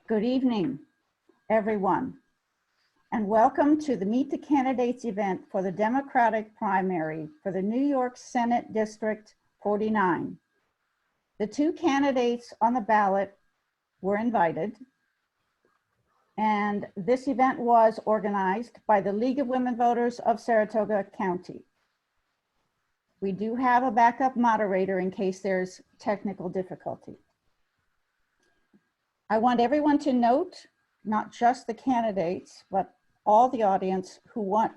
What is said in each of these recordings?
Good evening, everyone, and welcome to the Meet the Candidates event for the Democratic primary for the New York Senate District 49. The two candidates on the ballot were invited, and this event was organized by the League of Women Voters of Saratoga County. We do have a backup moderator in case there's technical difficulty. I want everyone to note, not just the candidates, but all the audience who want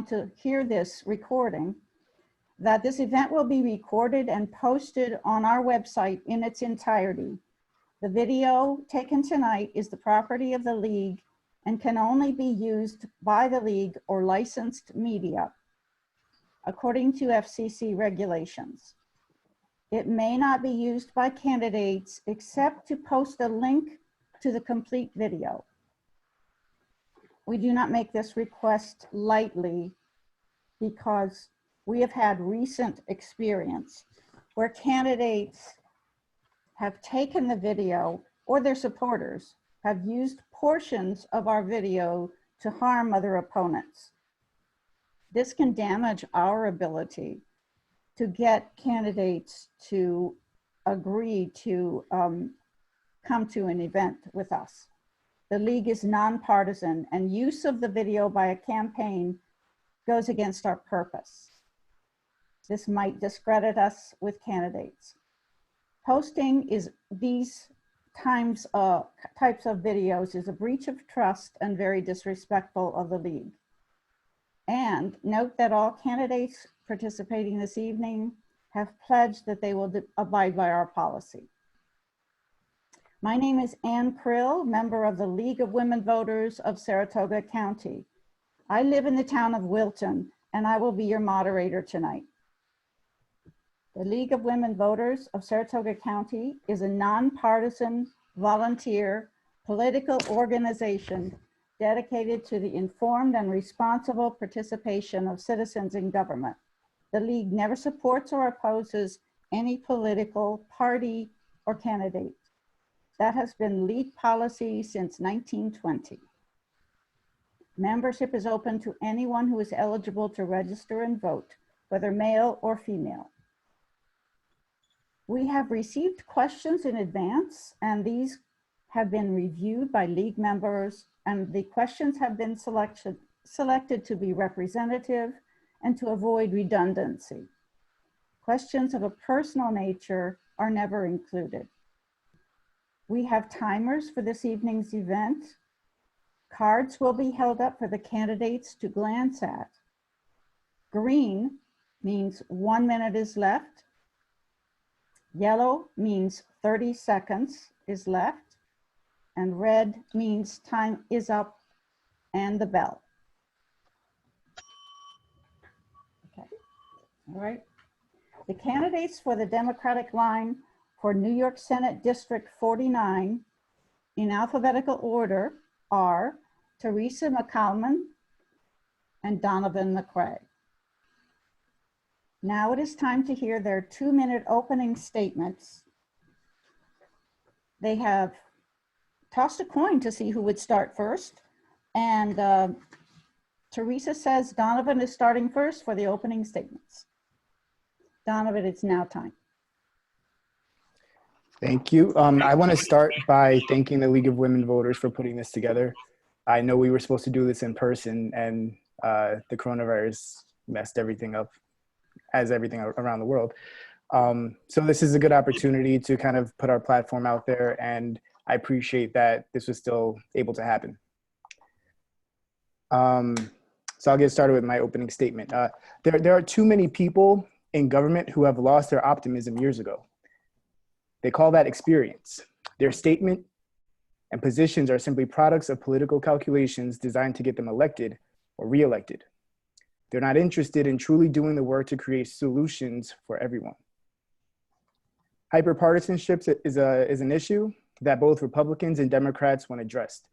to hear this recording, that this event will be recorded and posted on our website in its entirety. The video taken tonight is the property of the League and can only be used by the League or licensed media, according to FCC regulations. It may not be used by candidates except to post a link to the complete video. We do not make this request lightly because we have had recent experience where candidates have taken the video, or their supporters have used portions of our video to harm other opponents. This can damage our ability to get candidates to agree to come to an event with us. The League is nonpartisan, and use of the video by a campaign goes against our purpose. This might discredit us with candidates. Posting these types of videos is a breach of trust and very disrespectful of the League. And note that all candidates participating this evening have pledged that they will abide by our policy. My name is Kril, member of the League of Women Voters of Saratoga County. I live in the town of Wilton, and I will be your moderator tonight. The League of Women Voters of Saratoga County is a nonpartisan, volunteer, political organization dedicated to the informed and responsible participation of citizens in government. The League never supports or opposes any political party or candidate. That has been League policy since 1920. Membership is open to anyone who is eligible to register and vote, whether male or female. We have received questions in advance, and these have been reviewed by League members, and the questions have been selected to be representative and to avoid redundancy. Questions of a personal nature are never included. We have timers for this evening's event. Cards will be held up for the candidates to glance at. Green means 1 minute is left. Yellow means 30 seconds is left. And red means time is up and the bell. Okay, all right. The candidates for the Democratic line for New York Senate District 49 in alphabetical order are Thearse McCalmon and Donovan McRae. Now it is time to hear their 2-minute opening statements. They have tossed a coin to see who would start first. And Teresa says Donovan is starting first for the opening statements. Donovan, it's now time. Thank you. I want to start by thanking the League of Women Voters for putting this together. I know we were supposed to do this in person, and the coronavirus messed everything up, as everything around the world. So this is a good opportunity to kind of put our platform out there, and I appreciate that this was still able to happen. So I'll get started with my opening statement. There are too many people in government who have lost their optimism years ago. They call that experience. Their statement and positions are simply products of political calculations designed to get them elected or reelected. They're not interested in truly doing the work to create solutions for everyone. Hyperpartisanship is an issue that both Republicans and Democrats want addressed.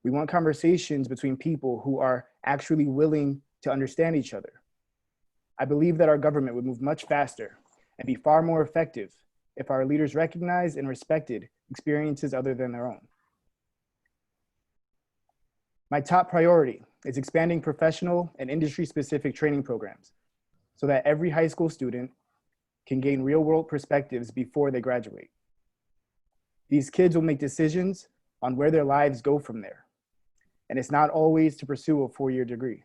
We want conversations between people who are actually willing to understand each other. I believe that our government would move much faster and be far more effective if our leaders recognized and respected experiences other than their own. My top priority is expanding professional and industry-specific training programs so that every high school student can gain real-world perspectives before they graduate. These kids will make decisions on where their lives go from there, and it's not always to pursue a four-year degree.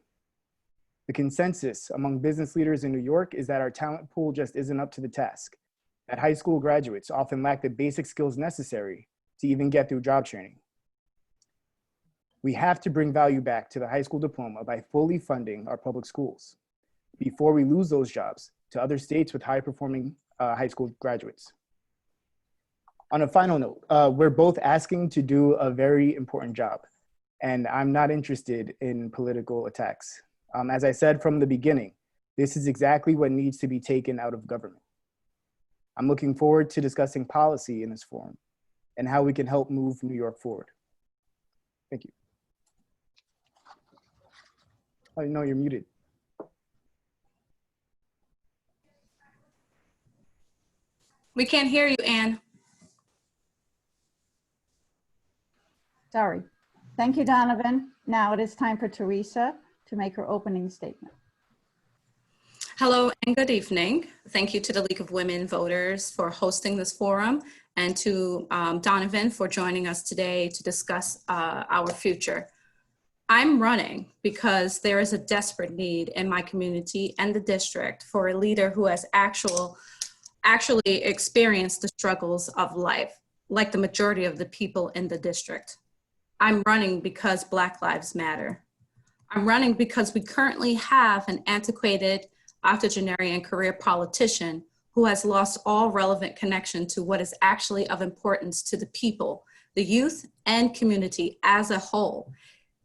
The consensus among business leaders in New York is that our talent pool just isn't up to the task, that high school graduates often lack the basic skills necessary to even get through job training. We have to bring value back to the high school diploma by fully funding our public schools before we lose those jobs to other states with high-performing high school graduates. On a final note, we're both asking to do a very important job, and I'm not interested in political attacks. As I said from the beginning, this is exactly what needs to be taken out of government. I'm looking forward to discussing policy in this forum and how we can help move New York forward. Thank you. Oh, no, you're muted. We can't hear you, Anne. Sorry. Thank you, Donovan. Now it is time for Teresa to make her opening statement. Hello and good evening. Thank you to the League of Women Voters for hosting this forum, and to Donovan for joining us today to discuss our future. I'm running because there is a desperate need in my community and the district for a leader who has actually experienced the struggles of life, like the majority of the people in the district. I'm running because Black Lives Matter. I'm running because we currently have an antiquated, octogenarian career politician who has lost all relevant connection to what is actually of importance to the people, the youth and community as a whole.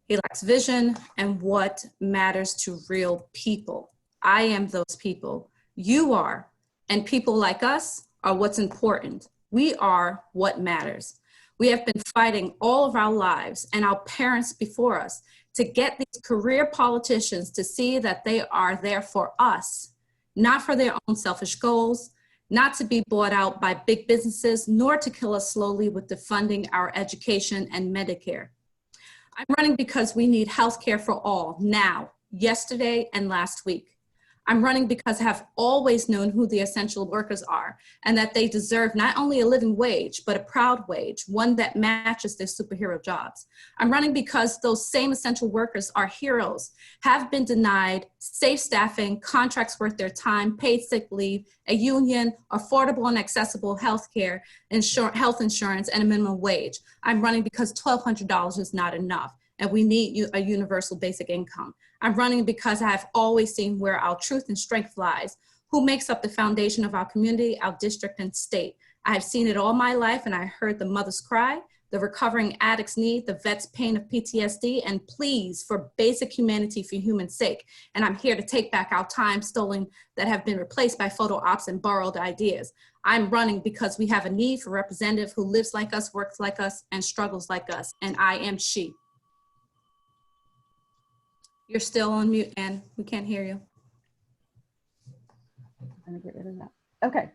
He lacks vision and what matters to real people. I am those people. You are, and people like us are what's important. We are what matters. We have been fighting all of our lives and our parents before us to get these career politicians to see that they are there for us, not for their own selfish goals, not to be bought out by big businesses, nor to kill us slowly with defunding our education and Medicare. I'm running because we need healthcare for all now, yesterday, and last week. I'm running because I have always known who the essential workers are and that they deserve not only a living wage, but a proud wage, one that matches their superhero jobs. I'm running because those same essential workers are heroes, have been denied safe staffing, contracts worth their time, paid sick leave, a union, affordable and accessible health insurance, and a minimum wage. I'm running because $1,200 is not enough, and we need a universal basic income. I'm running because I have always seen where our truth and strength lies, who makes up the foundation of our community, our district, and state. I have seen it all my life, and I heard the mothers cry, the recovering addicts need, the vets' pain of PTSD, and pleas for basic humanity for human sake. And I'm here to take back our time stolen that have been replaced by photo ops and borrowed ideas. I'm running because we have a need for a representative who lives like us, works like us, and struggles like us, and I am she. You're still on mute, Anne. We can't hear you. I'm gonna get rid of that. Okay.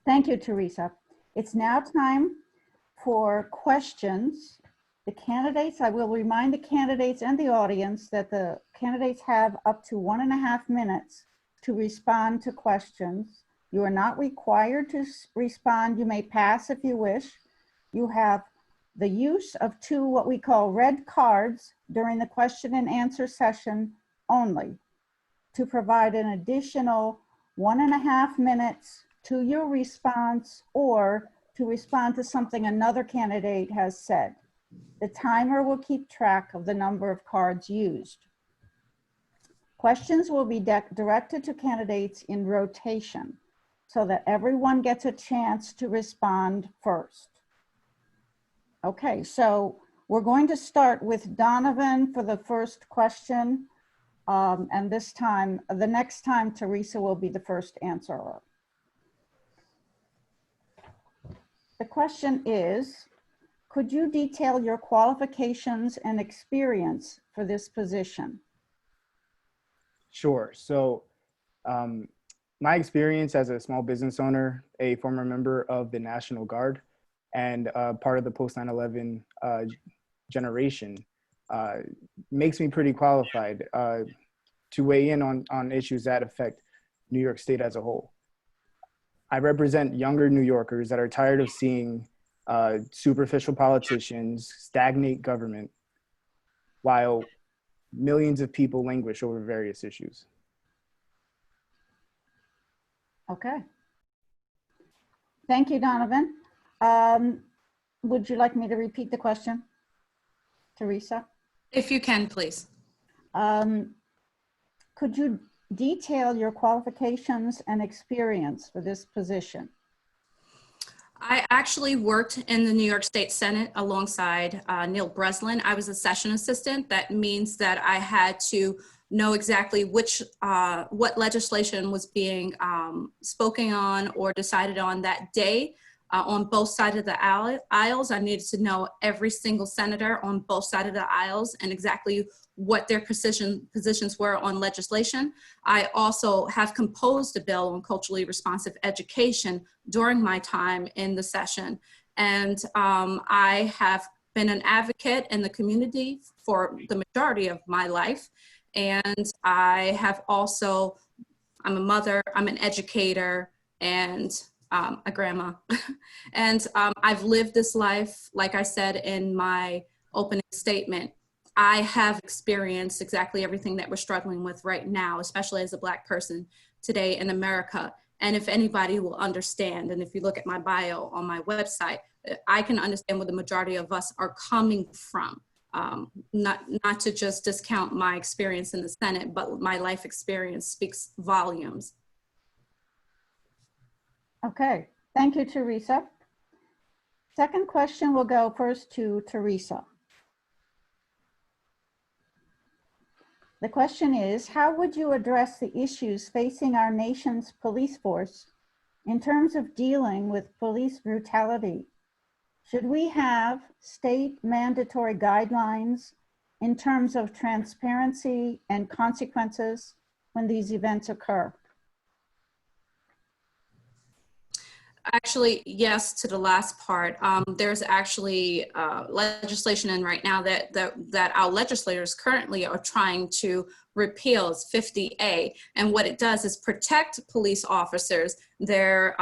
Thank you, Teresa. It's now time for questions. The candidates, I will remind the candidates and the audience that the candidates have up to 1.5 minutes to respond to questions. You are not required to respond. You may pass if you wish. You have the use of 2 what we call red cards during the question and answer session only to provide an additional 1.5 minutes to your response or to respond to something another candidate has said. The timer will keep track of the number of cards used. Questions will be directed to candidates in rotation so that everyone gets a chance to respond first. Okay, so we're going to start with Donovan for the first question. And this time, the next time, Teresa will be the first answerer. The question is, could you detail your qualifications and experience for this position? Sure. So my experience as a small business owner, a former member of the National Guard, and part of the post 9/11 generation, makes me pretty qualified to weigh in on issues that affect New York State as a whole. I represent younger New Yorkers that are tired of seeing superficial politicians stagnate government while millions of people languish over various issues. Okay. Thank you, Donovan. Would you like me to repeat the question, Teresa? If you can, please. Could you detail your qualifications and experience for this position? I actually worked in the New York State Senate alongside Neil Breslin. I was a session assistant. That means that I had to know exactly what legislation was being spoken on or decided on that day on both sides of the aisles. I needed to know every single senator on both sides of the aisles and exactly what their positions were on legislation. I also have composed a bill on culturally responsive education during my time in the session. And I have been an advocate in the community for the majority of my life. And I have also, I'm a mother, I'm an educator, and a grandma. And I've lived this life, like I said in my opening statement. I have experienced exactly everything that we're struggling with right now, especially as a Black person today in America. And if anybody will understand, and if you look at my bio on my website, I can understand where the majority of us are coming from. Not to just discount my experience in the Senate, but my life experience speaks volumes. Okay, thank you, Teresa. Second question will go first to Teresa. The question is, how would you address the issues facing our nation's police force in terms of dealing with police brutality? Should we have state mandatory guidelines in terms of transparency and consequences when these events occur? Actually, yes, to the last part. There's actually legislation in right now that our legislators currently are trying to repeal. It's 50A, and what it does is protect police officers, their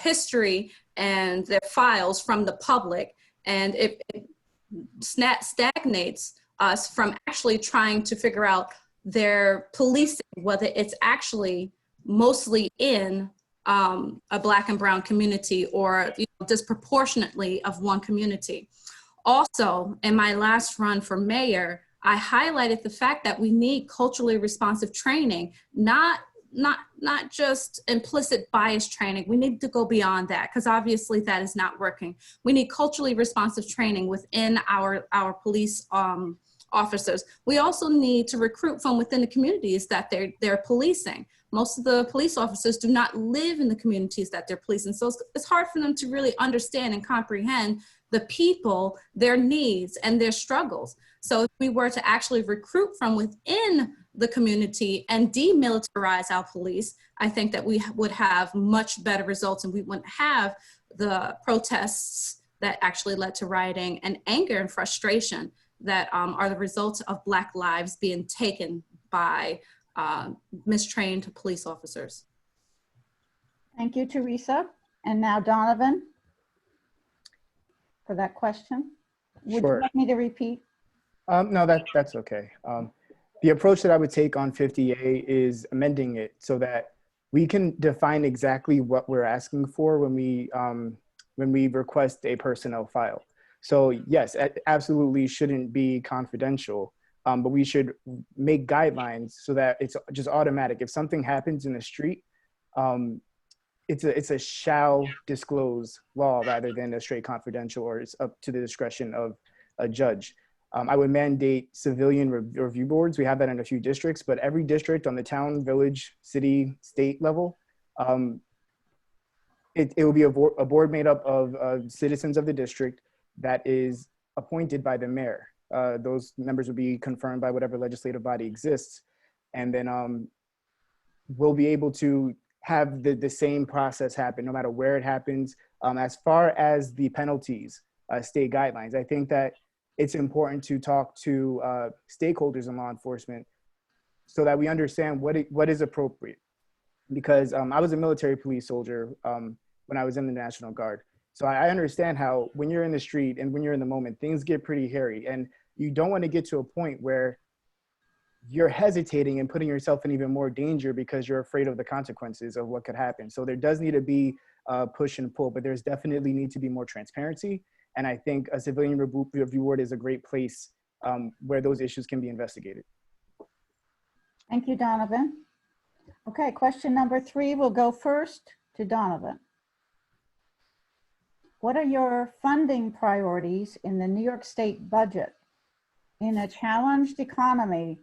history and their files from the public, and it stagnates us from actually trying to figure out their policing, whether it's actually mostly in a Black and brown community or disproportionately of one community. Also, in my last run for mayor, I highlighted the fact that we need culturally responsive training, not just implicit bias training. We need to go beyond that because obviously that is not working. We need culturally responsive training within our police officers. We also need to recruit from within the communities that they're policing. Most of the police officers do not live in the communities that they're policing. So it's hard for them to really understand and comprehend the people, their needs, and their struggles. So if we were to actually recruit from within the community and demilitarize our police, I think that we would have much better results and we wouldn't have the protests that actually led to rioting and anger and frustration that are the results of Black lives being taken by mistrained police officers. Thank you, Teresa. And now Donovan, for that question. Would Sure. you like me to repeat? No, that's okay. The approach that I would take on 50A is amending it so that we can define exactly what we're asking for when we request a personnel file. So yes, it absolutely shouldn't be confidential, but we should make guidelines so that it's just automatic. If something happens in the street, it's a shall disclose law rather than a straight confidential, or it's up to the discretion of a judge. I would mandate civilian review boards. We have that in a few districts, but every district on the town, village, city, state level, it will be a board made up of citizens of the district that is appointed by the mayor. Those members would be confirmed by whatever legislative body exists. And then we'll be able to have the same process happen no matter where it happens. As far as the penalties, state guidelines, I think that it's important to talk to stakeholders in law enforcement so that we understand what is appropriate. Because I was a military police soldier when I was in the National Guard. So I understand how when you're in the street and when you're in the moment, things get pretty hairy, and you don't want to get to a point where you're hesitating and putting yourself in even more danger because you're afraid of the consequences of what could happen. So there does need to be push and pull, but there's definitely need to be more transparency. And I think a civilian review board is a great place where those issues can be investigated. Thank you, Donovan. Okay, question number 3 will go first to Donovan. What are your funding priorities in the New York State budget? In a challenged economy,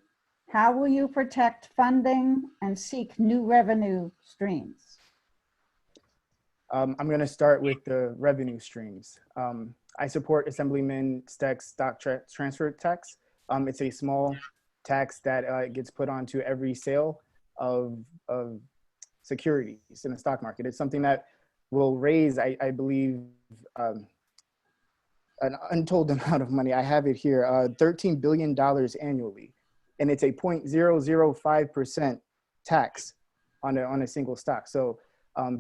how will you protect funding and seek new revenue streams? I'm going to start with the revenue streams. I support Assemblyman Steck's stock transfer tax. It's a small tax that gets put onto every sale of securities in the stock market. It's something that will raise, I believe, an untold amount of money. I have it here, $13 billion annually. And it's a 0.005% tax on a single stock. So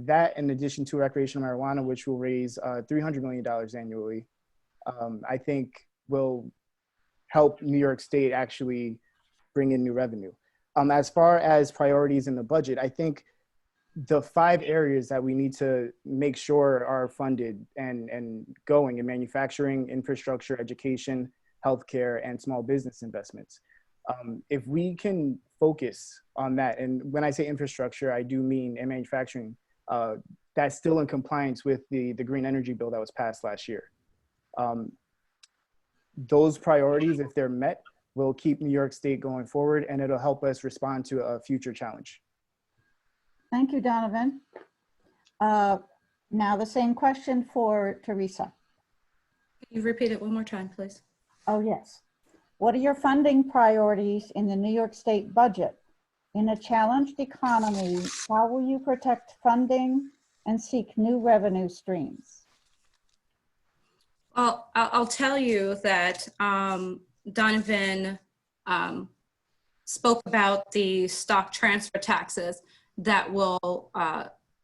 that, in addition to recreational marijuana, which will raise $300 million annually, I think will help New York State actually bring in new revenue. As far as priorities in the budget, I think the 5 areas that we need to make sure are funded and going in manufacturing, infrastructure, education, healthcare, and small business investments. If we can focus on that, and when I say infrastructure, I do mean in manufacturing, that's still in compliance with the green energy bill that was passed last year. Those priorities, if they're met, will keep New York State going forward, and it'll help us respond to a future challenge. Thank you, Donovan. Now the same question for Teresa. Can you repeat it one more time, please? Oh, yes. What are your funding priorities in the New York State budget? In a challenged economy, how will you protect funding and seek new revenue streams? Well, I'll tell you that Donovan spoke about the stock transfer taxes that will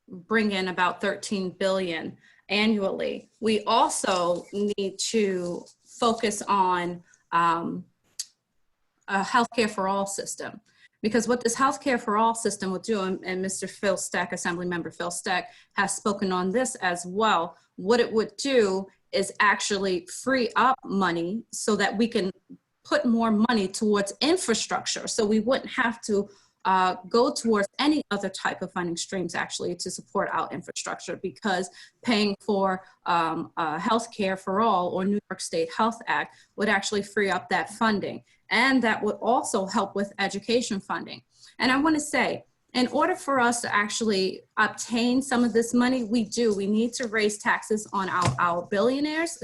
bring in about $13 billion annually. We also need to focus on a healthcare for all system, because what this healthcare for all system will do, and Mr. Phil Steck, Assemblymember Phil Steck, has spoken on this as well, what it would do is actually free up money so that we can put more money towards infrastructure. So we wouldn't have to go towards any other type of funding streams actually to support our infrastructure, because paying for healthcare for all or New York State Health Act would actually free up that funding. And that would also help with education funding. And I want to say, in order for us to actually obtain some of this money, we need to raise taxes on our billionaires,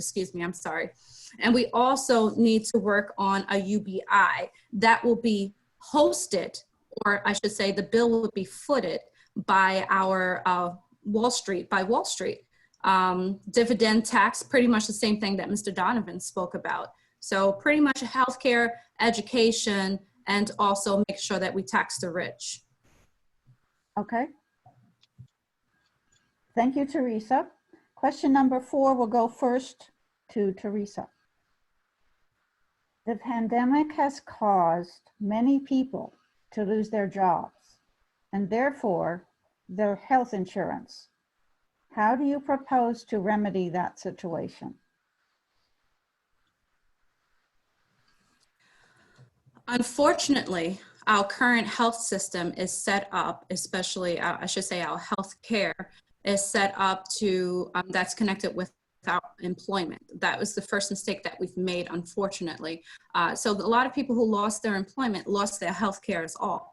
and we also need to work on a UBI that will be hosted, or I should say the bill will be footed by our Wall Street. Dividend tax, pretty much the same thing that Mr. Donovan spoke about. So pretty much healthcare, education, and also make sure that we tax the rich. Okay. Thank you, Teresa. Question number 4 will go first to Teresa. The pandemic has caused many people to lose their jobs and therefore their health insurance. How do you propose to remedy that situation? Unfortunately, our current health system is set up, especially, I should say our health care is set up to, that's connected with our employment. That was the first mistake that we've made, unfortunately. So a lot of people who lost their employment lost their health care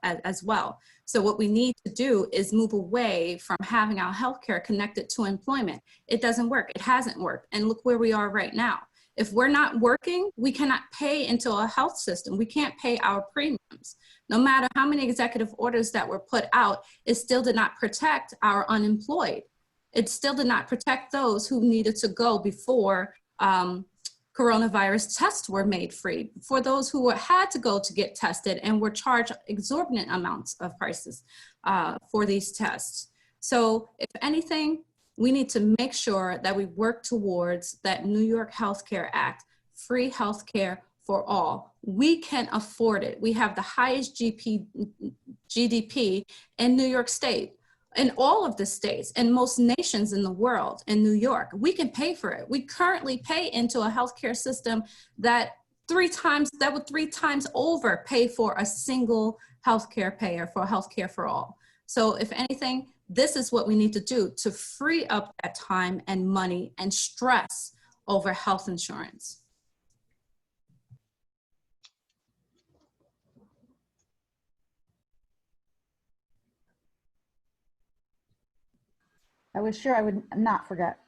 as well. So what we need to do is move away from having our health care connected to employment. It doesn't work. It hasn't worked. And look where we are right now. If we're not working, we cannot pay into a health system. We can't pay our premiums. No matter how many executive orders that were put out, it still did not protect our unemployed. It still did not protect those who needed to go before coronavirus tests were made free for those who had to go to get tested and were charged exorbitant amounts of prices for these tests. So if anything, we need to make sure that we work towards that New York Healthcare Act, free healthcare for all. We can afford it. We have the highest GDP in New York State, in all of the states, and most nations in the world, in New York. We can pay for it. We currently pay into a healthcare system that would three times over pay for a single healthcare payer for healthcare for all. So if anything, this is what we need to do to free up that time and money and stress over health insurance. I was sure I would not forget.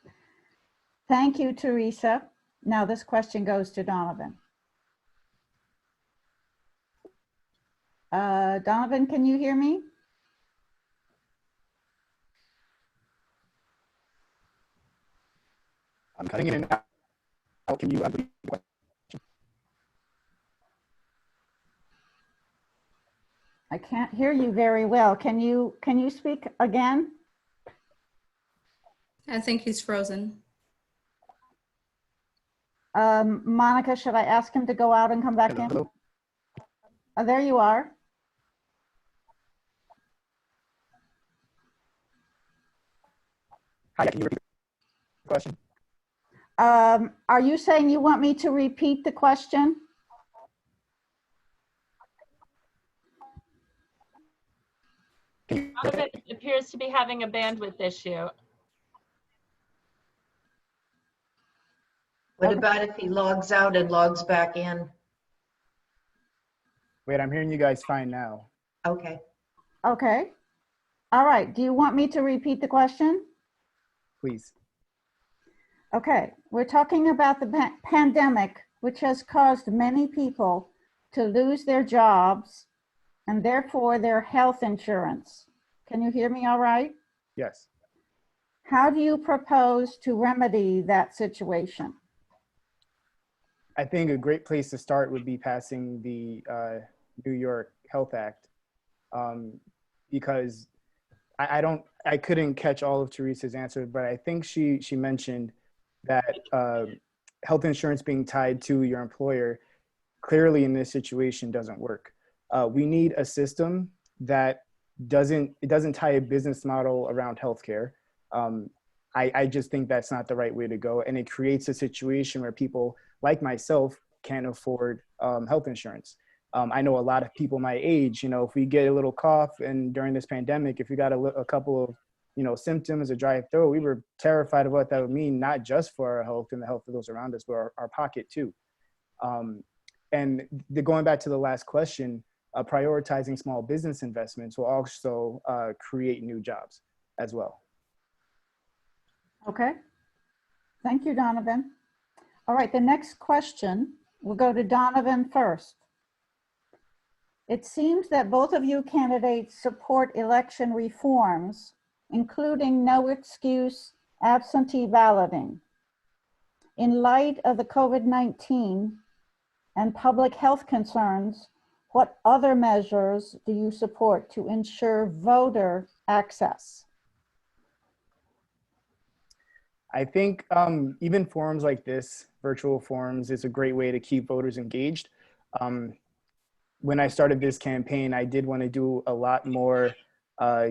Thank you, Teresa. Now this question goes to Donovan. Donovan, can you hear me? I'm cutting in and out. Can you repeat the question? I can't hear you very well. Can you speak again? I think he's frozen. Monica, should I ask him to go out and come back in? Hello? Oh, there you are. Hi, can you repeat the question? Are you saying you want me to repeat the question? Donovan appears to be having a bandwidth issue. What about if he logs out and logs back in? Wait, I'm hearing you guys fine now. Okay. Okay. All right. Do you want me to repeat the question? Please. Okay. We're talking about the pandemic, which has caused many people to lose their jobs and therefore their health insurance. Can you hear me all right? Yes. How do you propose to remedy that situation? I think a great place to start would be passing the New York Health Act, because I couldn't catch all of Teresa's answer, but I think she mentioned that health insurance being tied to your employer clearly in this situation doesn't work. We need a system that doesn't tie a business model around healthcare. I just think that's not the right way to go, and it creates a situation where people like myself can't afford health insurance. I know a lot of people my age, if we get a little cough, and during this pandemic, if we got a couple of symptoms, a dry throat, we were terrified of what that would mean, not just for our health and the health of those around us, but our pocket too. And going back to the last question, prioritizing small business investments will also create new jobs as well. Okay. Thank you, Donovan. All right, the next question, we'll go to Donovan first. It seems that both of you candidates support election reforms, including no excuse absentee balloting. In light of the COVID-19 and public health concerns, what other measures do you support to ensure voter access? I think even forums like this, virtual forums, is a great way to keep voters engaged. When I started this campaign, I did want to do a lot more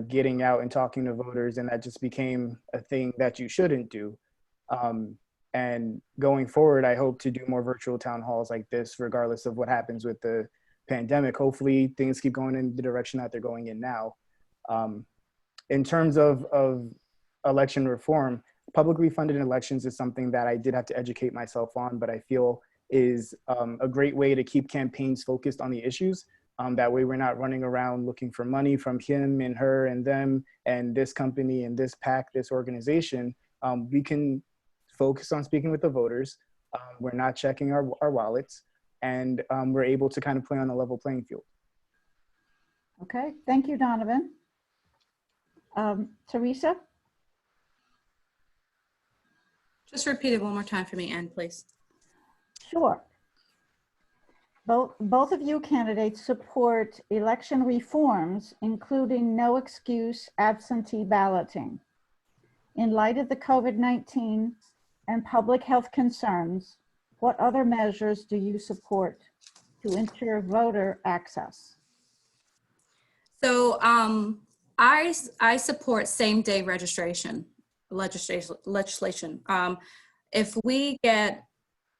getting out and talking to voters, and that just became a thing that you shouldn't do. And going forward, I hope to do more virtual town halls like this, regardless of what happens with the pandemic. Hopefully things keep going in the direction that they're going in now. In terms of election reform, publicly funded elections is something that I did have to educate myself on, but I feel is a great way to keep campaigns focused on the issues. That way we're not running around looking for money from him and her and them and this company and this PAC, this organization. We can focus on speaking with the voters. We're not checking our wallets, and we're able to kind of play on a level playing field. Okay, thank you, Donovan. Teresa? Just repeat it one more time for me, Anne, please. Sure. Both of you candidates support election reforms, including no excuse absentee balloting. In light of the COVID-19 and public health concerns, what other measures do you support to ensure voter access? So I support same-day registration legislation. If we get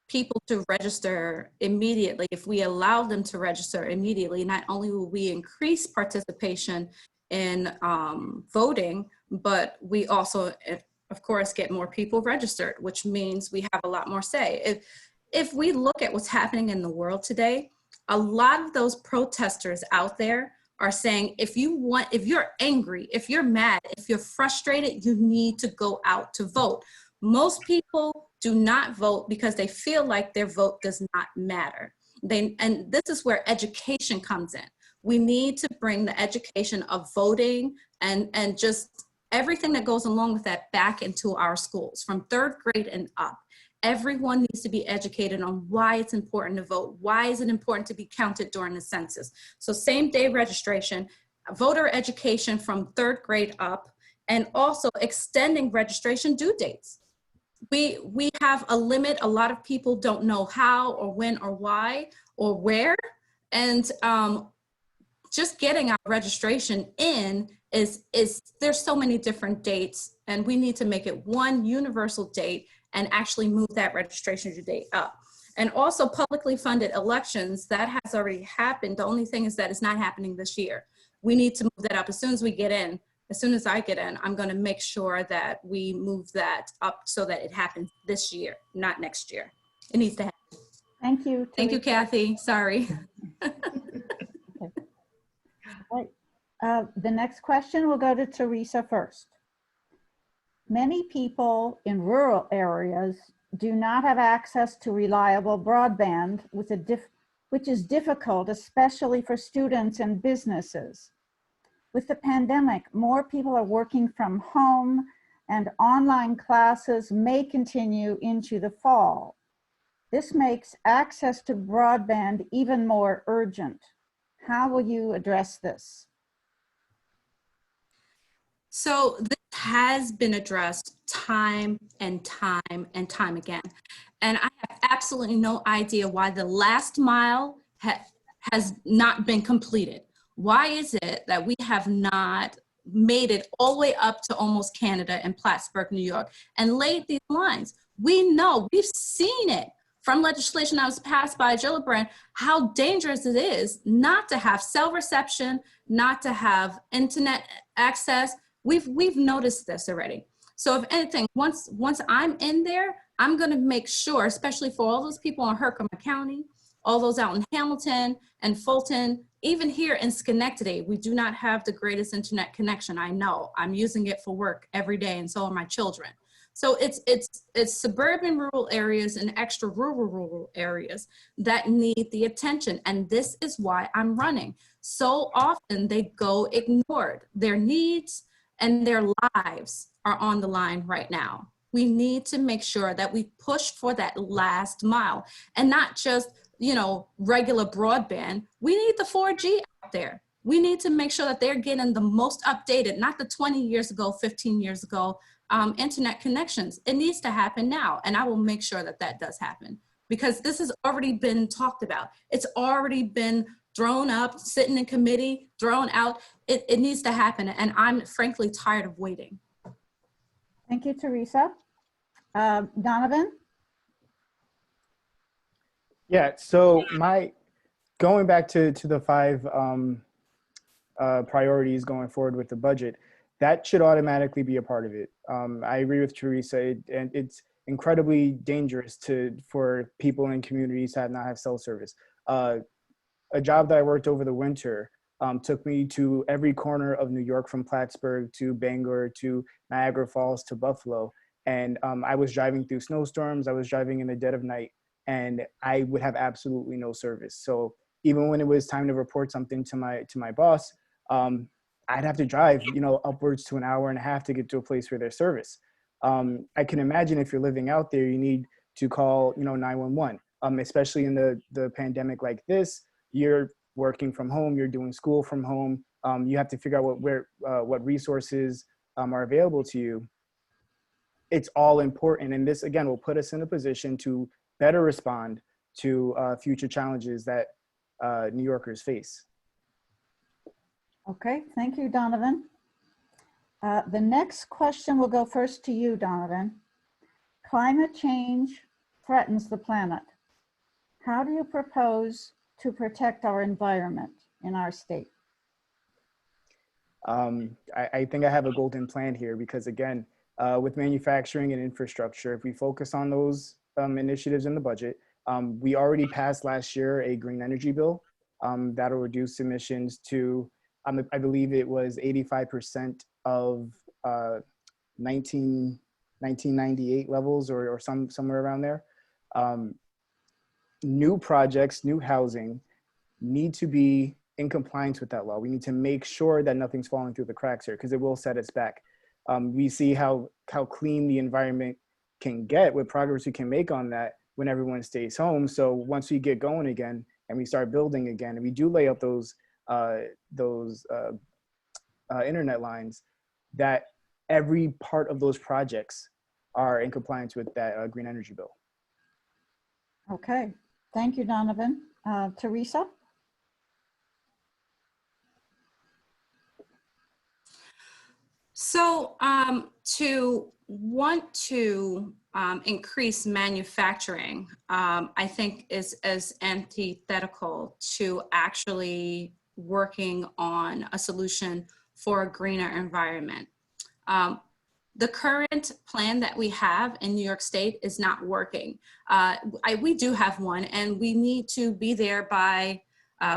people to register immediately, if we allow them to register immediately, not only will we increase participation in voting, but we also, of course, get more people registered, which means we have a lot more say. If we look at what's happening in the world today, a lot of those protesters out there are saying, if you're angry, if you're mad, if you're frustrated, you need to go out to vote. Most people do not vote because they feel like their vote does not matter. And this is where education comes in. We need to bring the education of voting and just everything that goes along with that back into our schools from 3rd grade and up. Everyone needs to be educated on why it's important to vote. Why is it important to be counted during the census? So same-day registration, voter education from 3rd grade up, and also extending registration due dates. We have a limit. A lot of people don't know how or when or why or where. And just getting our registration in is there's so many different dates, and we need to make it one universal date and actually move that registration due date up. And also publicly funded elections, that has already happened. The only thing is that it's not happening this year. We need to move that up as soon as we get in. As soon as I get in, I'm going to make sure that we move that up so that it happens this year, not next year. It needs to happen. Thank you. Thank you, Kathy. Sorry. Right. The next question will go to Teresa first. Many people in rural areas do not have access to reliable broadband, which is difficult, especially for students and businesses. With the pandemic, more people are working from home and online classes may continue into the fall. This makes access to broadband even more urgent. How will you address this? So this has been addressed time and time and time again. And I have absolutely no idea why the last mile has not been completed. Why is it that we have not made it all the way up to almost Canada and Plattsburgh, New York, and laid these lines? We know, we've seen it from legislation that was passed by Gillibrand, how dangerous it is not to have cell reception, not to have internet access. We've noticed this already. So if anything, once I'm in there, I'm gonna make sure, especially for all those people in Herkimer County, all those out in Hamilton and Fulton, even here in Schenectady, we do not have the greatest internet connection. I know, I'm using it for work every day, and so are my children. So it's suburban rural areas and extra rural areas that need the attention. And this is why I'm running. So often they go ignored. Their needs and their lives are on the line right now. We need to make sure that we push for that last mile and not just, regular broadband. We need the 4G out there. We need to make sure that they're getting the most updated, not the 20 years ago, 15 years ago, internet connections. It needs to happen now. And I will make sure that that does happen because this has already been talked about. It's already been thrown up, sitting in committee, thrown out. It needs to happen. And I'm frankly tired of waiting. Thank you, Teresa. Donovan? Yeah, so going back to the 5 priorities going forward with the budget, that should automatically be a part of it. I agree with Teresa, and it's incredibly dangerous for people in communities that not have cell service. A job that I worked over the winter took me to every corner of New York, from Plattsburgh to Bangor to Niagara Falls to Buffalo. And I was driving through snowstorms, I was driving in the dead of night, and I would have absolutely no service. So even when it was time to report something to my boss, I'd have to drive, upwards to an hour and a half to get to a place where there's service. I can imagine if you're living out there, you need to call, 911. especially in the pandemic like this. You're working from home, you're doing school from home. You have to figure out what resources are available to you. It's all important. And this, again, will put us in a position to better respond to future challenges that New Yorkers face. Okay, thank you, Donovan. The next question will go first to you, Donovan. Climate change threatens the planet. How do you propose to protect our environment in our state? I think I have a golden plan here because, again, with manufacturing and infrastructure, if we focus on those initiatives in the budget, we already passed last year a green energy bill that'll reduce emissions to, I believe it was 85% of 1998 levels or somewhere around there. New projects, new housing need to be in compliance with that law. We need to make sure that nothing's falling through the cracks here because it will set us back. We see how clean the environment can get, what progress we can make on that when everyone stays home. So once we get going again and we start building again and we do lay up those internet lines, that every part of those projects are in compliance with that green energy bill. Okay, thank you, Donovan. Teresa? So to want to increase manufacturing, I think is as antithetical to actually working on a solution for a greener environment. The current plan that we have in New York State is not working. We do have one, and we need to be there by,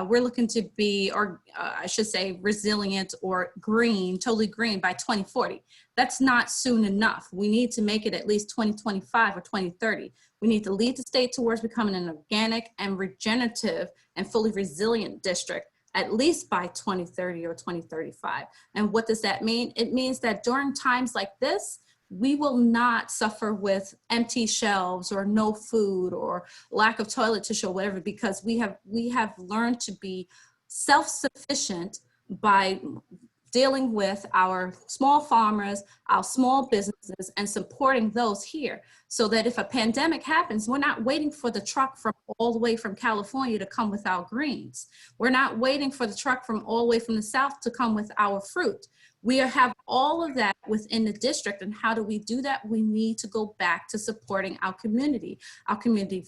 we're looking to be, or I should say resilient or green, totally green by 2040. That's not soon enough. We need to make it at least 2025 or 2030. We need to lead the state towards becoming an organic and regenerative and fully resilient district at least by 2030 or 2035. And what does that mean? It means that during times like this, we will not suffer with empty shelves or no food or lack of toilet tissue or whatever, because we have learned to be self-sufficient by dealing with our small farmers, our small businesses, and supporting those here, so that if a pandemic happens, we're not waiting for the truck from all the way from California to come with our greens. We're not waiting for the truck from all the way from the south to come with our fruit. We have all of that within the district. And how do we do that? We need to go back to supporting our community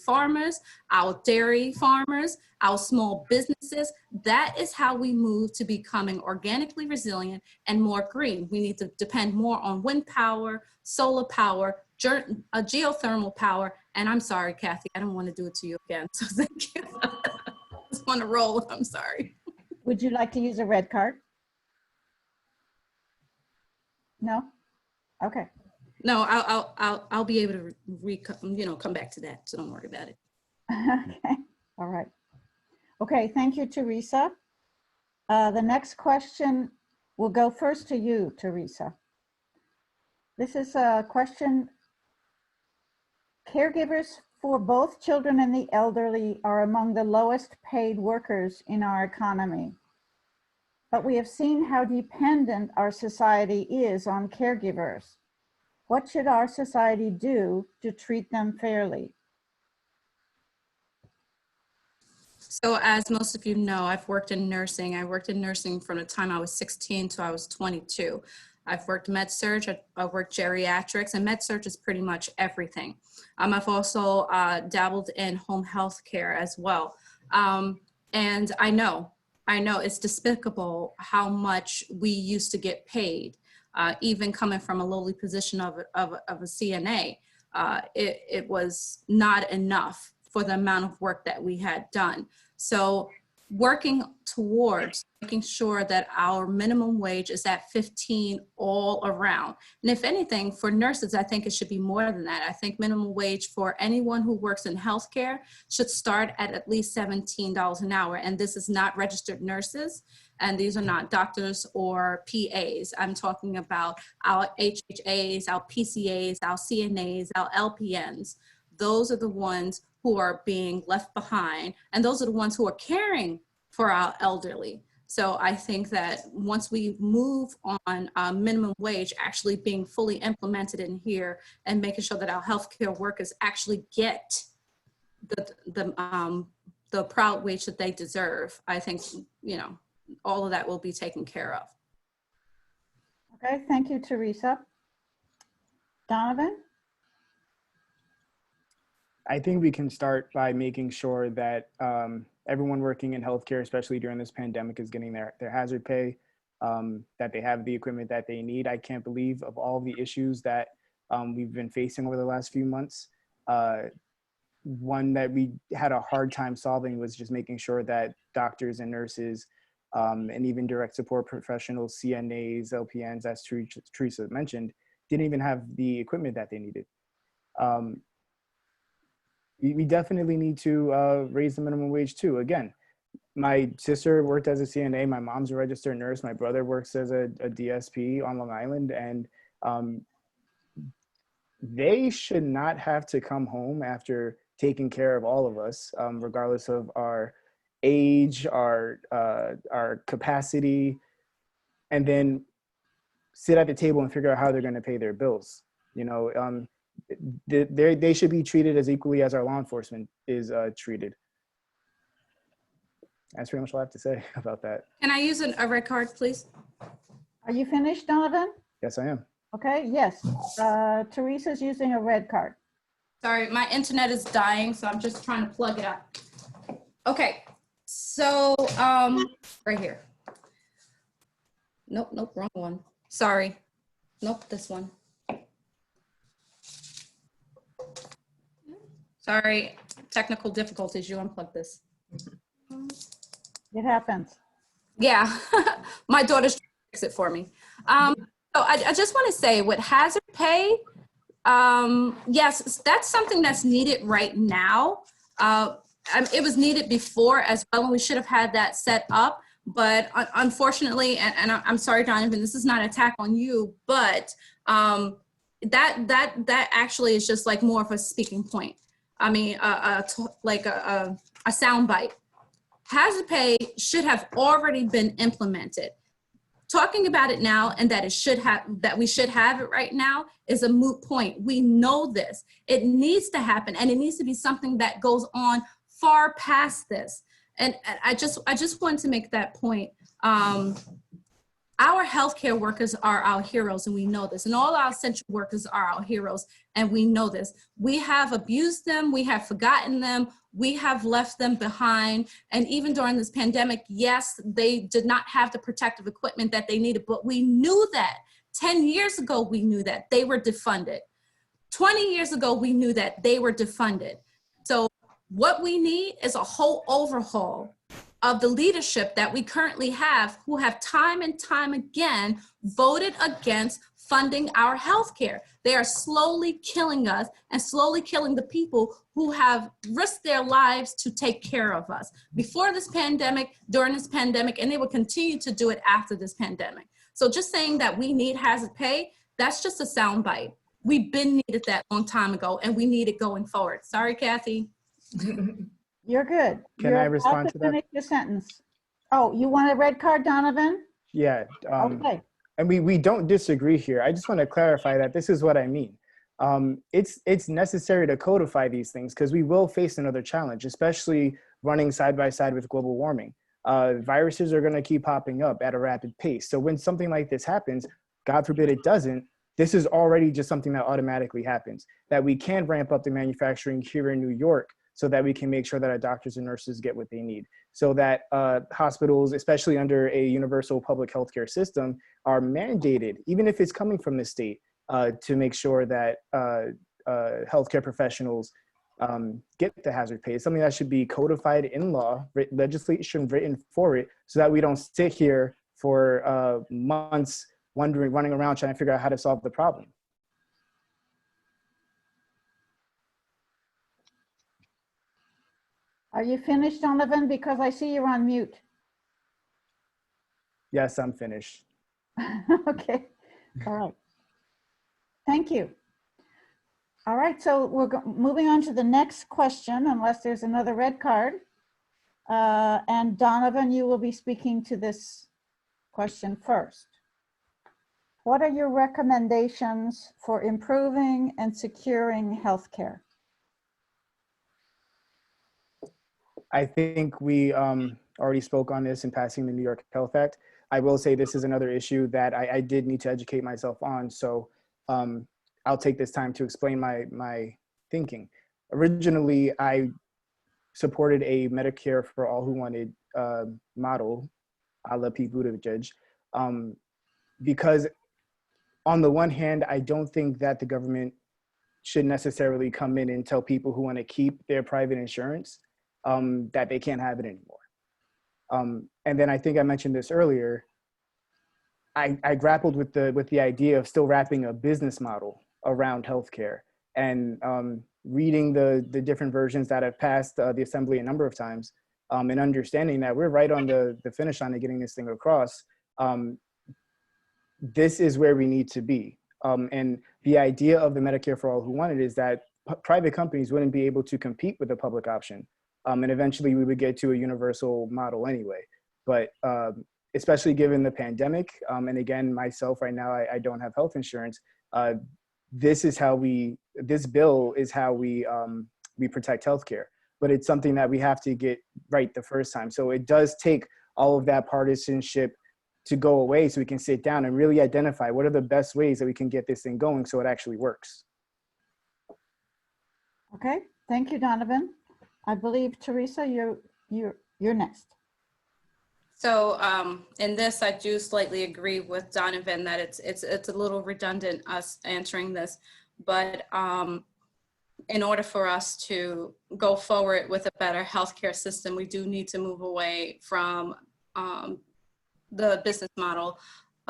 farmers, our dairy farmers, our small businesses. That is how we move to becoming organically resilient and more green. We need to depend more on wind power, solar power, geothermal power. And I'm sorry, Kathy, I don't want to do it to you again. So thank you. I just want to roll. I'm sorry. Would you like to use a red card? No? Okay. No, I'll be able to come back to that. So don't worry about it. Okay. All right. Okay. Thank you, Teresa. The next question will go first to you, Teresa. This is a question. Caregivers for both children and the elderly are among the lowest paid workers in our economy. But we have seen how dependent our society is on caregivers. What should our society do to treat them fairly? So as most of you know, I've worked in nursing. I worked in nursing from the time I was 16 to I was 22. I've worked med-surg, I've worked geriatrics, and med-surg is pretty much everything. I've also dabbled in home health care as well. And I know it's despicable how much we used to get paid, even coming from a lowly position of a CNA. It was not enough for the amount of work that we had done. So working towards making sure that our minimum wage is at 15 all around. And if anything, for nurses, I think it should be more than that. I think minimum wage for anyone who works in healthcare should start at least $17 an hour. And this is not registered nurses, and these are not doctors or PAs. I'm talking about our HHAs, our PCAs, our CNAs, our LPNs. those are the ones who are being left behind, and those are the ones who are caring for our elderly. So I think that once we move on minimum wage actually being fully implemented in here and making sure that our healthcare workers actually get the proud wage that they deserve, I think, you know, all of that will be taken care of. Okay, thank you, Teresa. Donovan? I think we can start by making sure that everyone working in healthcare, especially during this pandemic, is getting their hazard pay, that they have the equipment that they need. I can't believe of all the issues that we've been facing over the last few months. One that we had a hard time solving was just making sure that doctors and nurses and even direct support professionals, CNAs, LPNs, as Teresa mentioned, didn't even have the equipment that they needed. We definitely need to raise the minimum wage too. Again, my sister worked as a CNA, my mom's a registered nurse, my brother works as a DSP on Long Island, and they should not have to come home after taking care of all of us, regardless of our age, our capacity, and then sit at the table and figure out how they're going to pay their bills. You know, they should be treated as equally as our law enforcement is treated. That's pretty much all I have to say about that. Can I use a red card, please? Are you finished, Donovan? Yes, I am. Okay, yes. Teresa's using a red card. Sorry, my internet is dying, so I'm just trying to plug it up. Okay, so right here. Nope, wrong one. Sorry. Nope, this one. Sorry, technical difficulties. You unplug this. It happens. Yeah, my daughter's trying to fix it for me. So I just want to say with hazard pay, yes, that's something that's needed right now. It was needed before as well, and we should have had that set up. But unfortunately, and I'm sorry, Donovan, this is not an attack on you, but that actually is just like more of a speaking point. I mean, like a sound bite. Hazard pay should have already been implemented. Talking about it now and that we should have it right now is a moot point. We know this. It needs to happen, and it needs to be something that goes on far past this. And I just wanted to make that point. Our healthcare workers are our heroes, and we know this. And all our essential workers are our heroes, and we know this. We have abused them. We have forgotten them. We have left them behind. And even during this pandemic, yes, they did not have the protective equipment that they needed, but we knew that. 10 years ago, we knew that they were defunded. 20 years ago, we knew that they were defunded. So what we need is a whole overhaul of the leadership that we currently have, who have time and time again voted against funding our healthcare. They are slowly killing us and slowly killing the people who have risked their lives to take care of us before this pandemic, during this pandemic, and they will continue to do it after this pandemic. So just saying that we need hazard pay, that's just a soundbite. We've been needed that long time ago, and we need it going forward. Sorry, Kathy. You're good. Can I respond to that? Finish your sentence. Oh, you want a red card, Donovan? Yeah. Okay. And we don't disagree here. I just want to clarify that this is what I mean. It's necessary to codify these things because we will face another challenge, especially running side by side with global warming. Viruses are going to keep popping up at a rapid pace. So when something like this happens, God forbid it doesn't, this is already just something that automatically happens, that we can ramp up the manufacturing here in New York so that we can make sure that our doctors and nurses get what they need, so that hospitals, especially under a universal public healthcare system, are mandated, even if it's coming from the state, to make sure that healthcare professionals get the hazard pay. It's something that should be codified in law, legislation written for it, so that we don't sit here for months running around trying to figure out how to solve the problem. Are you finished, Donovan? Because I see you're on mute. Yes, I'm finished. Okay, all right. Thank you. All right, so we're moving on to the next question, unless there's another red card. And Donovan, you will be speaking to this question first. What are your recommendations for improving and securing healthcare? I think we already spoke on this in passing the New York Health Act. I will say this is another issue that I did need to educate myself on. So I'll take this time to explain my thinking. Originally, I supported a Medicare for all who wanted model, a la Pete Buttigieg, because on the one hand, I don't think that the government should necessarily come in and tell people who want to keep their private insurance that they can't have it anymore. And then I think I mentioned this earlier. I grappled with the idea of still wrapping a business model around healthcare, and reading the different versions that have passed the assembly a number of times, and understanding that we're right on the finish line of getting this thing across. This is where we need to be. And the idea of the Medicare for all who want it is that private companies wouldn't be able to compete with the public option. And eventually we would get to a universal model anyway. But especially given the pandemic, and again, myself right now, I don't have health insurance. This bill is how we protect healthcare. But it's something that we have to get right the first time. So it does take all of that partisanship to go away, so we can sit down and really identify what are the best ways that we can get this thing going so it actually works. Okay, thank you, Donovan. I believe, Teresa, you're next. So in this, I do slightly agree with Donovan that it's a little redundant us answering this, but in order for us to go forward with a better healthcare system, we do need to move away from the business model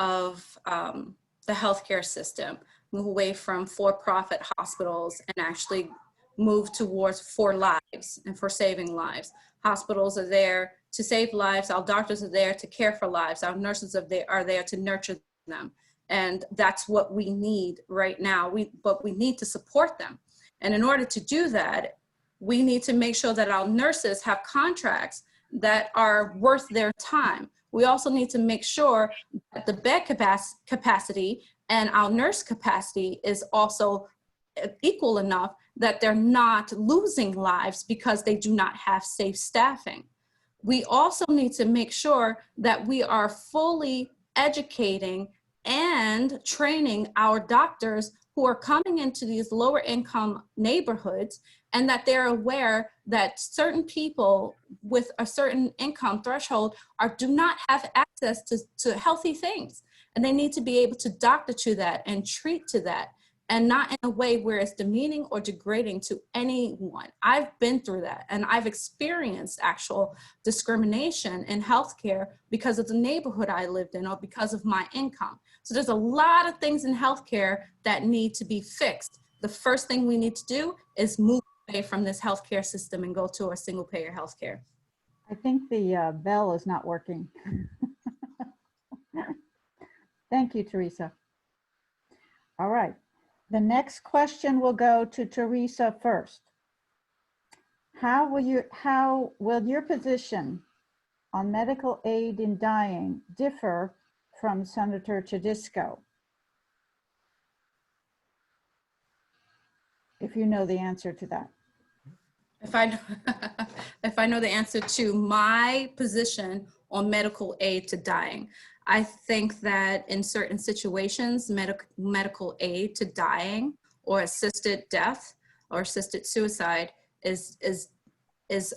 of the healthcare system, move away from for-profit hospitals and actually move towards for lives and for saving lives. Hospitals are there to save lives. Our doctors are there to care for lives. Our nurses are there to nurture them. And that's what we need right now. But we need to support them. And in order to do that, we need to make sure that our nurses have contracts that are worth their time. We also need to make sure that the bed capacity and our nurse capacity is also equal enough that they're not losing lives because they do not have safe staffing. We also need to make sure that we are fully educating and training our doctors who are coming into these lower income neighborhoods, and that they're aware that certain people with a certain income threshold do not have access to healthy things. And they need to be able to doctor to that and treat to that, and not in a way where it's demeaning or degrading to anyone. I've been through that, and I've experienced actual discrimination in healthcare because of the neighborhood I lived in or because of my income. So there's a lot of things in healthcare that need to be fixed. The first thing we need to do is move away from this healthcare system and go to a single payer healthcare. I think the bell is not working. Thank you, Teresa. All right. The next question will go to Teresa first. How will your position on medical aid in dying differ from Senator Tedisco? If you know the answer to that. If I know the answer to my position on medical aid to dying, I think that in certain situations, medical aid to dying or assisted death or assisted suicide is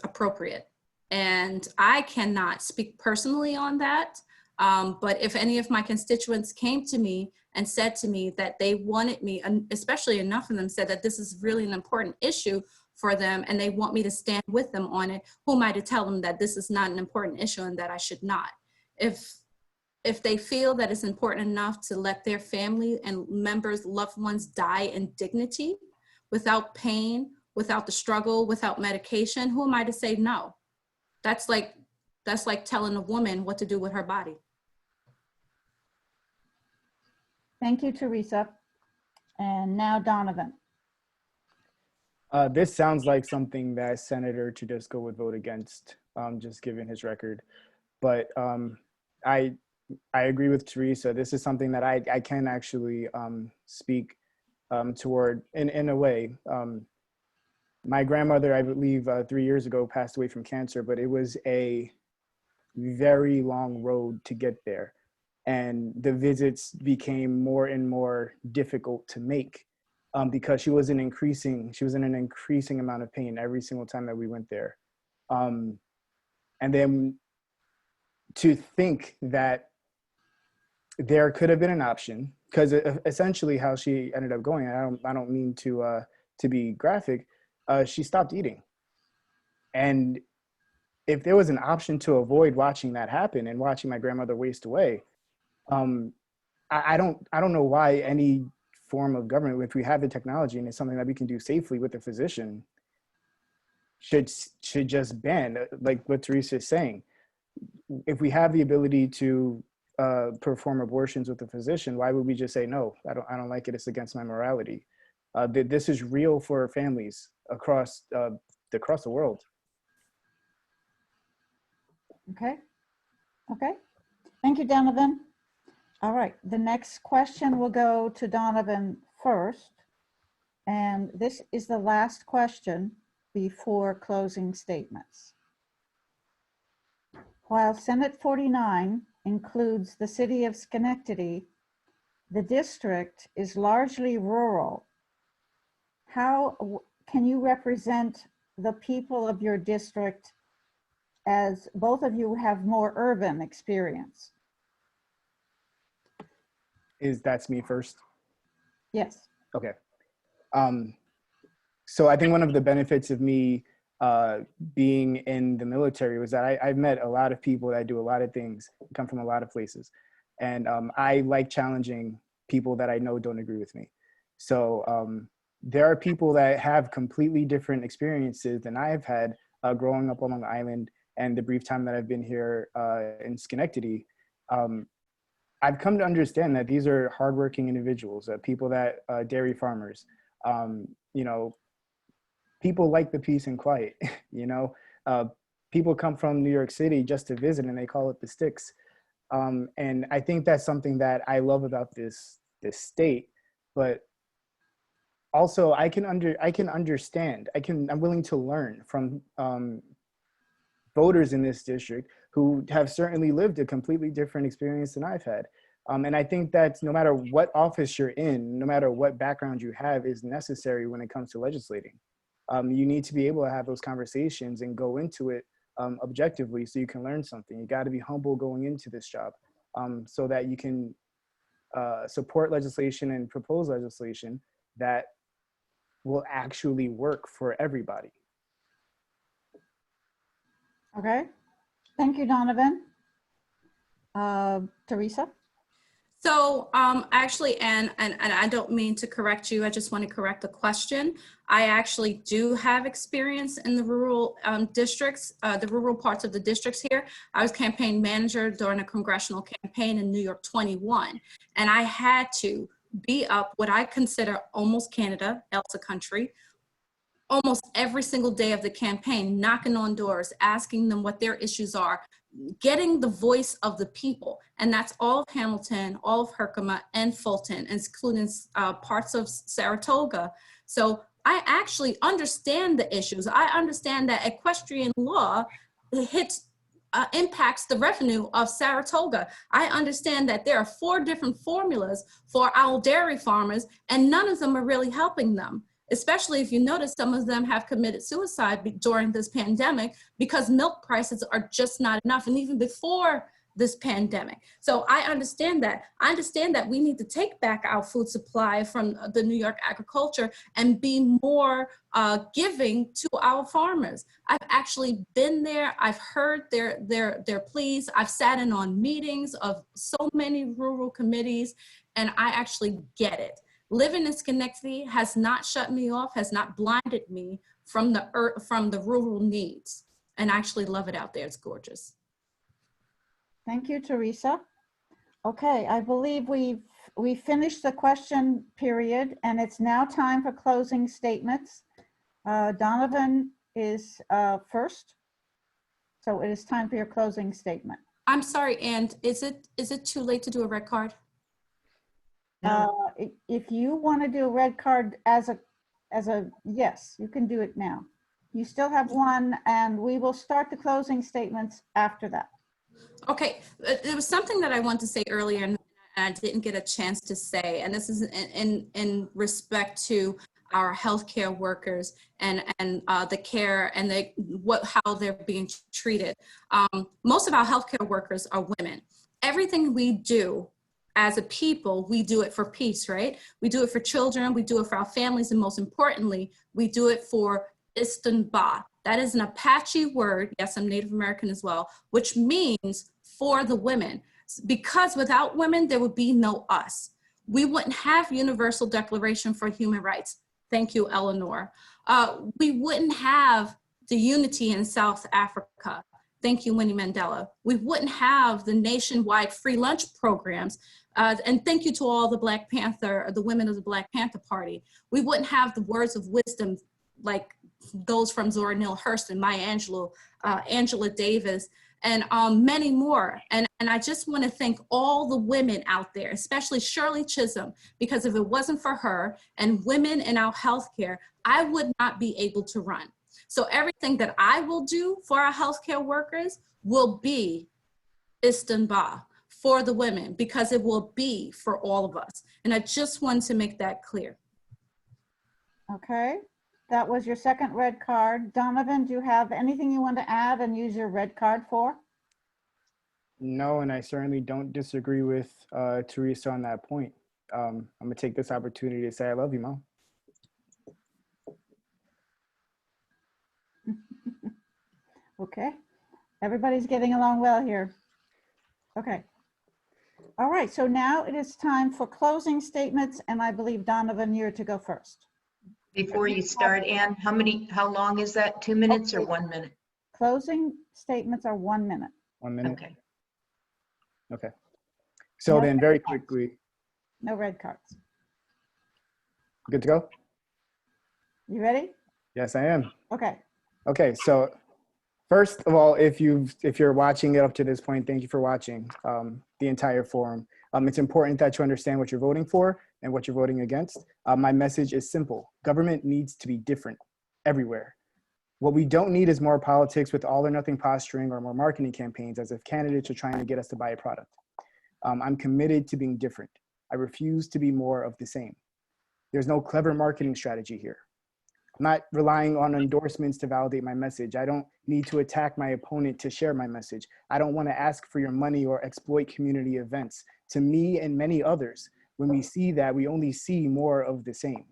appropriate. And I cannot speak personally on that. But if any of my constituents came to me and said to me that they wanted me, and especially enough of them said that this is really an important issue for them and they want me to stand with them on it, who am I to tell them that this is not an important issue and that I should not? If they feel that it's important enough to let their family and members, loved ones die in dignity, without pain, without the struggle, without medication, who am I to say no? That's like telling a woman what to do with her body. Thank you, Teresa. And now Donovan. This sounds like something that Senator Tedesco would vote against, just given his record. But I agree with Teresa. This is something that I can actually speak toward in a way. My grandmother, I believe 3 years ago, passed away from cancer, but it was a very long road to get there. And the visits became more and more difficult to make because she was in an increasing amount of pain every single time that we went there. And then to think that there could have been an option, because essentially how she ended up going, I don't mean to be graphic, she stopped eating. And if there was an option to avoid watching that happen and watching my grandmother waste away, I don't know why any form of government, if we have the technology and it's something that we can do safely with a physician, should just ban, like what Teresa is saying. If we have the ability to perform abortions with a physician, why would we just say no? I don't like it. It's against my morality. This is real for families across the world. Okay. Okay. Thank you, Donovan. All right. The next question will go to Donovan first. And this is the last question before closing statements. While Senate 49 includes the city of Schenectady, the district is largely rural. How can you represent the people of your district, as both of you have more urban experience? That's me first? Yes. Okay. So I think one of the benefits of me being in the military was that I've met a lot of people that do a lot of things, come from a lot of places. And I like challenging people that I know don't agree with me. So there are people that have completely different experiences than I have had growing up on Long Island and the brief time that I've been here in Schenectady. I've come to understand that these are hardworking individuals, people that dairy farmers, you know, people like the peace and quiet, you know, people come from New York City just to visit and they call it the sticks. And I think that's something that I love about this state, but also I'm willing to learn from voters in this district who have certainly lived a completely different experience than I've had. And I think that no matter what office you're in, no matter what background you have, is necessary when it comes to legislating. You need to be able to have those conversations and go into it objectively so you can learn something. You got to be humble going into this job so that you can support legislation and propose legislation that will actually work for everybody. Okay. Thank you, Donovan. Teresa? So actually, and I don't mean to correct you, I just want to correct the question. I actually do have experience in the rural districts, the rural parts of the districts here. I was campaign manager during a congressional campaign in New York 21, and I had to be up what I consider almost Canada, else a country, almost every single day of the campaign, knocking on doors, asking them what their issues are, getting the voice of the people. And that's all of Hamilton, all of Herkimer and Fulton, including parts of Saratoga. So I actually understand the issues. I understand that equestrian law impacts the revenue of Saratoga. I understand that there are 4 different formulas for our dairy farmers, and none of them are really helping them. Especially if you notice some of them have committed suicide during this pandemic because milk prices are just not enough, and even before this pandemic. So I understand that. I understand that we need to take back our food supply from the New York agriculture and be more giving to our farmers. I've actually been there. I've heard their pleas. I've sat in on meetings of so many rural committees, and I actually get it. Living in Schenectady has not shut me off, has not blinded me from the rural needs. And I actually love it out there. It's gorgeous. Thank you, Teresa. Okay, I believe we finished the question period, and it's now time for closing statements. Donovan is first. So it is time for your closing statement. I'm sorry, and is it too late to do a red card? If you want to do a red card as a yes, you can do it now. You still have one, and we will start the closing statements after that. Okay, there was something that I wanted to say earlier and I didn't get a chance to say, and this is in respect to our healthcare workers and the care and how they're being treated. Most of our healthcare workers are women. Everything we do as a people, we do it for peace, right? We do it for children, we do it for our families, and most importantly, we do it for Istunba. That is an Apache word, yes, I'm Native American as well, which means for the women. Because without women, there would be no us. We wouldn't have Universal Declaration for Human Rights. Thank you, Eleanor. We wouldn't have the unity in South Africa. Thank you, Winnie Mandela. We wouldn't have the nationwide free lunch programs. And thank you to all the Black Panther, the women of the Black Panther Party. We wouldn't have the words of wisdom like those from Zora Neale Hurston, Maya Angelou, Angela Davis, and many more. And I just want to thank all the women out there, especially Shirley Chisholm, because if it wasn't for her and women in our healthcare, I would not be able to run. So everything that I will do for our healthcare workers will be Istunba for the women, because it will be for all of us. And I just wanted to make that clear. Okay, that was your second red card. Donovan, do you have anything you want to add and use your red card for? No, and I certainly don't disagree with Teresa on that point. I'm gonna take this opportunity to say I love you, Mom. Okay, everybody's getting along well here. Okay. All right, so now it is time for closing statements, and I believe Donovan, you're to go first. Before you start, Ann, how long is that? 2 minutes or Okay. 1 minute? Closing statements are 1 minute. 1 minute. Okay. Okay. So No then red very cards. quickly, No red cards. good to go? You ready? Yes, I am. Okay. Okay, so first of all, if you're watching it up to this point, thank you for watching the entire forum. It's important that you understand what you're voting for and what you're voting against. My message is simple. Government needs to be different everywhere. What we don't need is more politics with all or nothing posturing or more marketing campaigns as if candidates are trying to get us to buy a product. I'm committed to being different. I refuse to be more of the same. There's no clever marketing strategy here. I'm not relying on endorsements to validate my message. I don't need to attack my opponent to share my message. I don't want to ask for your money or exploit community events. To me and many others, when we see that, we only see more of the same.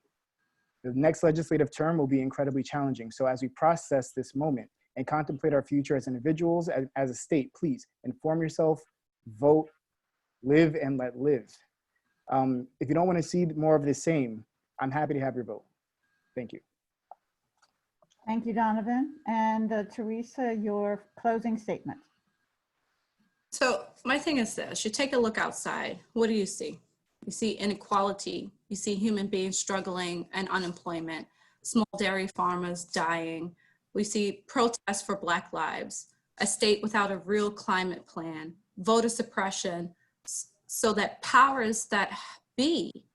The next legislative term will be incredibly challenging. So as we process this moment and contemplate our future as individuals, as a state, please inform yourself, vote, live, and let live. If you don't want to see more of the same, I'm happy to have your vote. Thank you. Thank you, Donovan. And Teresa, your closing statement. So my thing is this, you take a look outside, what do you see? You see inequality, you see human beings struggling and unemployment, small dairy farmers dying. We see protests for Black lives, a state without a real climate plan, voter suppression, so that powers that be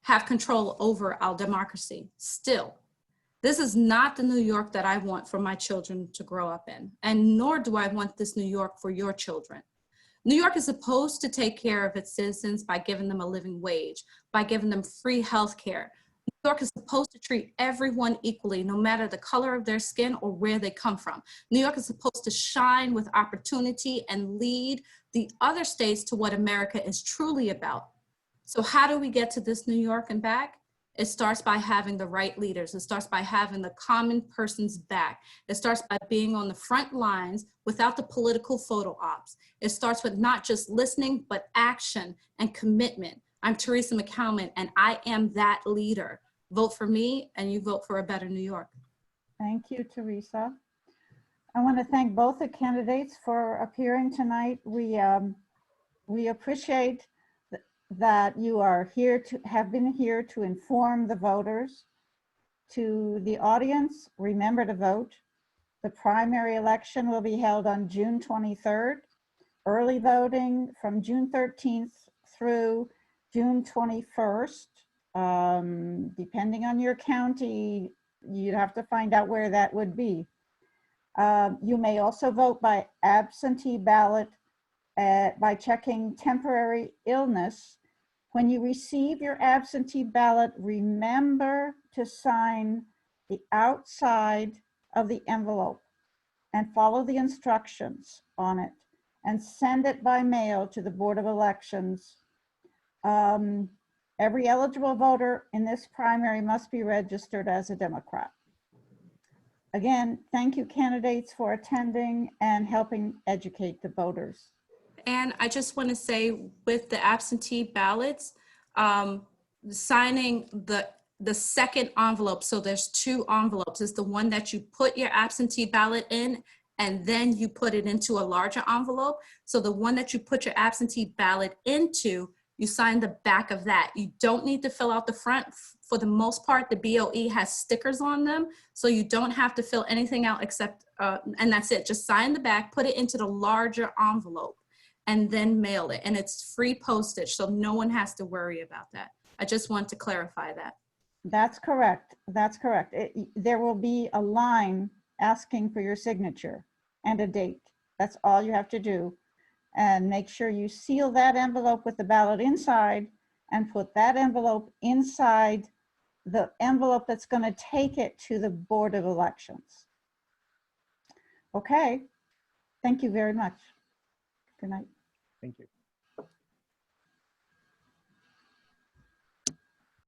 have control over our democracy still. This is not the New York that I want for my children to grow up in, and nor do I want this New York for your children. New York is supposed to take care of its citizens by giving them a living wage, by giving them free health care. New York is supposed to treat everyone equally, no matter the color of their skin or where they come from. New York is supposed to shine with opportunity and lead the other states to what America is truly about. So how do we get to this New York and back? It starts by having the right leaders. It starts by having the common person's back. It starts by being on the front lines without the political photo ops. It starts with not just listening, but action and commitment. I'm Thearse McCalmon, and I am that leader. Vote for me, and you vote for a better New York. Thank you, Teresa. I want to thank both the candidates for appearing tonight. We appreciate that you are here have been here to inform the voters. To the audience, remember to vote. The primary election will be held on June 23rd. Early voting from June 13th through June 21st. Depending on your county, you'd have to find out where that would be. You may also vote by absentee ballot by checking temporary illness. When you receive your absentee ballot, remember to sign the outside of the envelope and follow the instructions on it and send it by mail to the Board of Elections. Every eligible voter in this primary must be registered as a Democrat. Again, thank you candidates for attending and helping educate the voters. And I just want to say with the absentee ballots, signing the second envelope, so there's two envelopes, is the one that you put your absentee ballot in and then you put it into a larger envelope. So the one that you put your absentee ballot into, you sign the back of that. You don't need to fill out the front. For the most part, the BOE has stickers on them, so you don't have to fill anything out except, and that's it. Just sign the back, put it into the larger envelope, and then mail it. And it's free postage, so no one has to worry about that. I just want to clarify that. That's correct. That's correct. There will be a line asking for your signature and a date. That's all you have to do. And make sure you seal that envelope with the ballot inside and put that envelope inside the envelope that's going to take it to the Board of Elections. Okay. Thank you very much. Good night. Thank you.